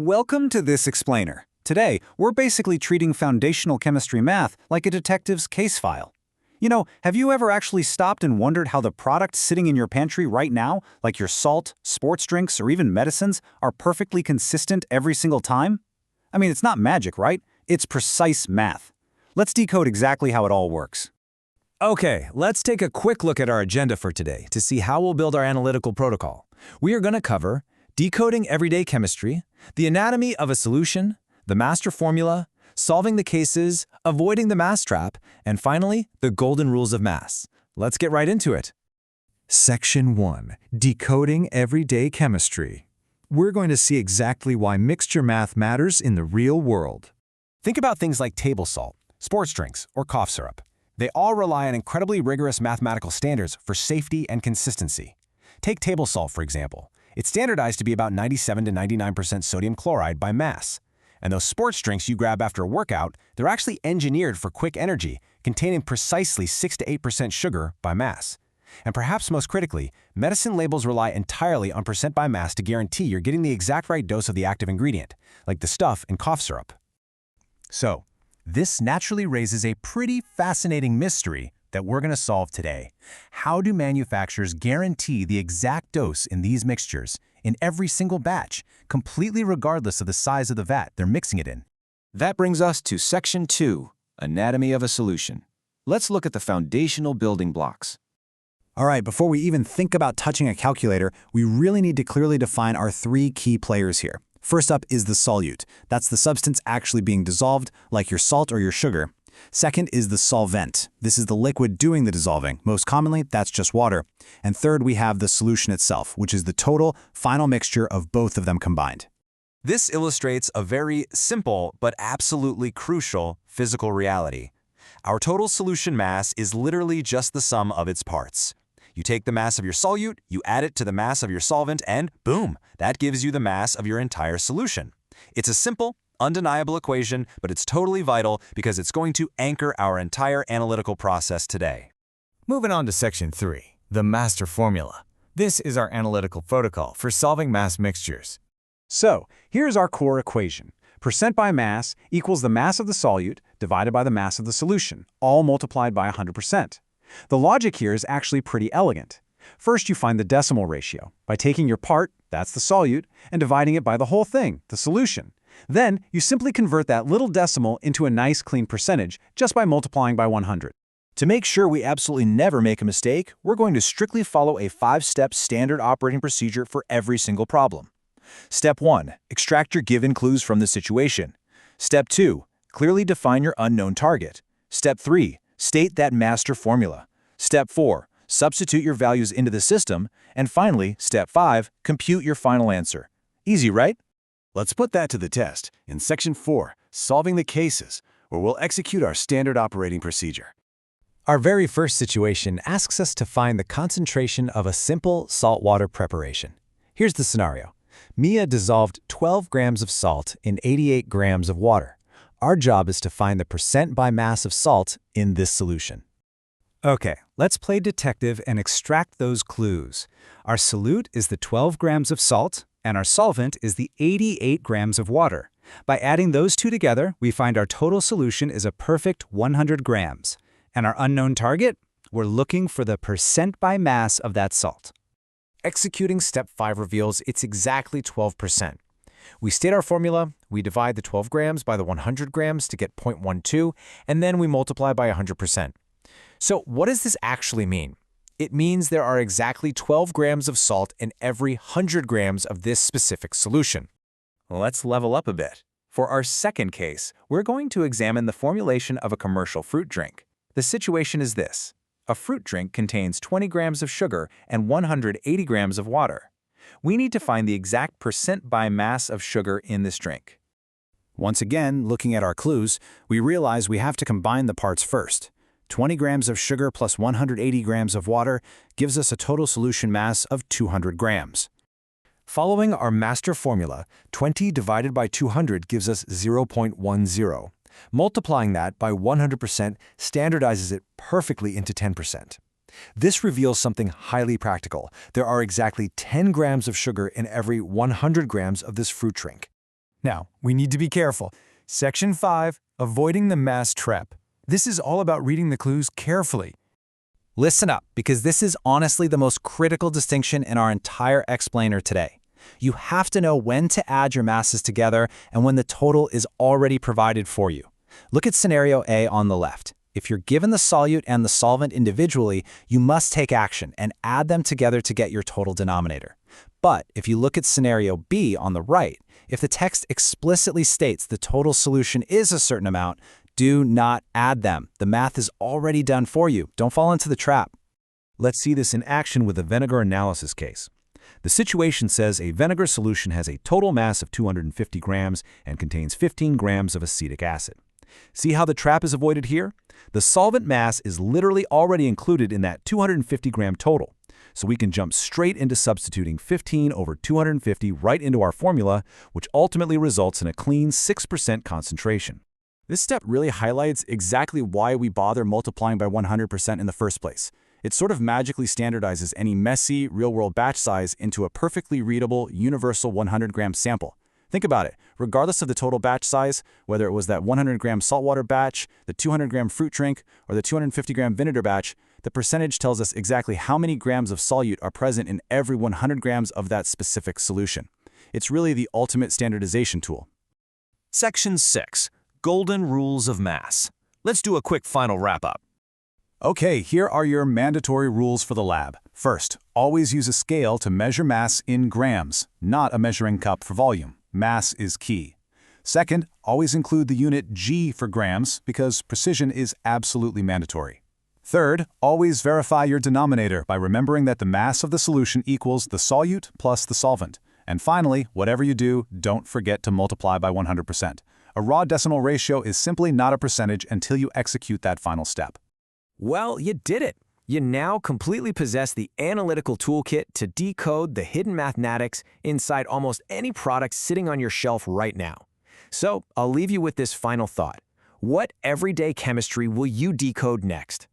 Welcome to This Explainer. Today, we're basically treating foundational chemistry math like a detective's case file. Have you ever actually stopped and wondered how the products sitting in your pantry right now, like your salt, sports drinks, or even medicines, are perfectly consistent every single time? I mean, it's not magic, right? It's precise math. Let's decode exactly how it all works. Okay, let's take a quick look at our agenda for today to see how we'll build our analytical protocol. We are going to cover decoding everyday chemistry, the anatomy of a solution, the master formula, solving the cases, avoiding the mass trap, and finally, the golden rules of mass. Let's get right into it. Section 1. Decoding Everyday Chemistry. We're going to see exactly why mixture math matters in the real world. Think about things like table salt, sports drinks, or cough syrup. They all rely on incredibly rigorous mathematical standards for safety and consistency. Take table salt, for example. It's standardized to be about 97 to 99% sodium chloride by mass. And those sports drinks you grab after a workout, they're actually engineered for quick energy, containing precisely 6 to 8% sugar by mass. And perhaps most critically, medicine labels rely entirely on percent by mass to guarantee you're getting the exact right dose of the active ingredient, like the stuff in cough syrup. So, this naturally raises a pretty fascinating mystery that we're going to solve today. How do manufacturers guarantee the exact dose in these mixtures in every single batch, completely regardless of the size of the vat they're mixing it in? That brings us to Section 2, Anatomy of a Solution. Let's look at the foundational building blocks. All right, before we even think about touching a calculator, we really need to clearly define our three key players here. First up is the solute. That's the substance actually being dissolved, like your salt or your sugar. Second is the solvent. This is the liquid doing the dissolving. Most commonly, that's just water. And third, we have the solution itself, which is the total, final mixture of both of them combined. This illustrates a very simple but absolutely crucial physical reality. Our total solution mass is literally just the sum of its parts. You take the mass of your solute, you add it to the mass of your solvent, and boom, that gives you the mass of your entire solution. It's a simple, undeniable equation, but it's totally vital because it's going to anchor our entire analytical process today. Moving on to Section 3, the master formula. This is our analytical protocol for solving mass mixtures. So, here's our core equation. Percent by mass equals the mass of the solute divided by the mass of the solution, all multiplied by 100%. The logic here is actually pretty elegant. First, you find the decimal ratio by taking your part, that's the solute, and dividing it by the whole thing, the solution. Then, you simply convert that little decimal into a nice clean percentage just by multiplying by 100. To make sure we absolutely never make a mistake, we're going to strictly follow a 5-step standard operating procedure for every single problem. Step 1. Extract your given clues from the situation. Step 2. Clearly define your unknown target. Step 3. State that master formula. Step 4. Substitute your values into the system. And finally, Step 5. Compute your final answer. Easy, right? Let's put that to the test in Section 4, Solving the Cases, where we'll execute our standard operating procedure. Our very first situation asks us to find the concentration of a simple saltwater preparation. Here's the scenario. Mia dissolved 12 grams of salt in 88 grams of water. Our job is to find the percent by mass of salt in this solution. Okay, let's play detective and extract those clues. Our solute is the 12 grams of salt, and our solvent is the 88 grams of water. By adding those two together, we find our total solution is a perfect 100 grams. And our unknown target? We're looking for the percent by mass of that salt. Executing Step 5 reveals it's exactly 12%. We state our formula, we divide the 12 grams by the 100 grams to get 0.12, and then we multiply by 100%. So what does this actually mean? It means there are exactly 12 grams of salt in every 100 grams of this specific solution. Let's level up a bit. For our second case, we're going to examine the formulation of a commercial fruit drink. The situation is this. A fruit drink contains 20 grams of sugar and 180 grams of water. We need to find the exact percent by mass of sugar in this drink. Once again, looking at our clues, we realize we have to combine the parts first. 20 grams of sugar plus 180 grams of water gives us a total solution mass of 200 grams. Following our master formula, 20 divided by 200 gives us 0.10. Multiplying that by 100% standardizes it perfectly into 10%. This reveals something highly practical. There are exactly 10 grams of sugar in every 100 grams of this fruit drink. Now, we need to be careful. Section 5, avoiding the mass trap. This is all about reading the clues carefully. Listen up, because this is honestly the most critical distinction in our entire explainer today. You have to know when to add your masses together and when the total is already provided for you. Look at scenario A on the left. If you're given the solute and the solvent individually, you must take action and add them together to get your total denominator. But if you look at scenario B on the right, if the text explicitly states the total solution is a certain amount, do not add them. The math is already done for you. Don't fall into the trap. Let's see this in action with a vinegar analysis case. The situation says a vinegar solution has a total mass of 250 grams and contains 15 grams of acetic acid. See how the trap is avoided here? The solvent mass is literally already included in that 250-gram total. So we can jump straight into substituting 15 over 250 right into our formula, which ultimately results in a clean 6% concentration. This step really highlights exactly why we bother multiplying by 100% in the first place. It sort of magically standardizes any messy, real-world batch size into a perfectly readable, universal 100-gram sample. Think about it. Regardless of the total batch size, whether it was that 100-gram saltwater batch, the 200-gram fruit drink, or the 250-gram vinegar batch, the percentage tells us exactly how many grams of solute are present in every 100 grams of that specific solution. It's really the ultimate standardization tool. Section 6. Golden Rules of Mass. Let's do a quick final wrap-up. Okay, here are your mandatory rules for the lab. First, always use a scale to measure mass in grams, not a measuring cup for volume. Mass is key. Second, always include the unit G for grams because precision is absolutely mandatory. Third, always verify your denominator by remembering that the mass of the solution equals the solute plus the solvent. And finally, whatever you do, don't forget to multiply by 100%. A raw decimal ratio is simply not a percentage until you execute that final step. Well, you did it. You now completely possess the analytical toolkit to decode the hidden mathematics inside almost any product sitting on your shelf right now. So, I'll leave you with this final thought. What everyday chemistry will you decode next?